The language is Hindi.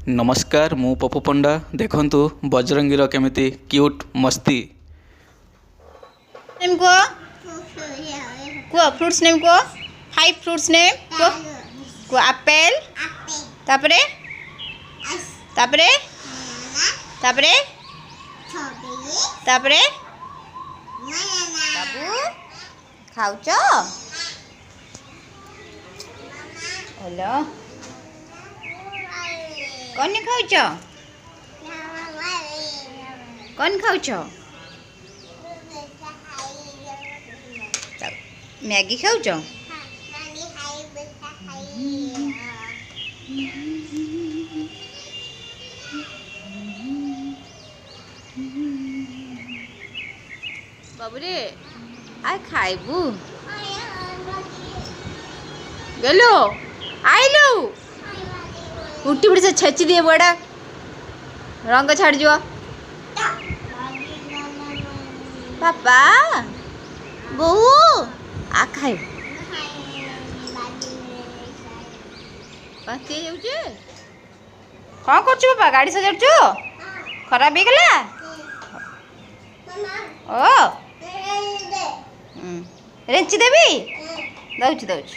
नमस्कार मु पप्पू पंडा देखंतु बजरंगी केमिति क्यूट मस्ती नेम को फ्रूट्स नेम को 5 फ्रूट्स नेम को एप्पल तापरे तापरे तापरे तापरे बाबू खाउच हेलो कौन खाउच कौन खाउच मैगी खाउच बाबू रे आ खाइबू गलो आइलु उठी पड़ी से छेची दिए बड़ा रंग छाड़ जो पापा बहु आ खाइब बात जाऊे कौन कर पापा गाड़ी सजाड़ु खराब हो गला ओ रेंची देवी दौच दौच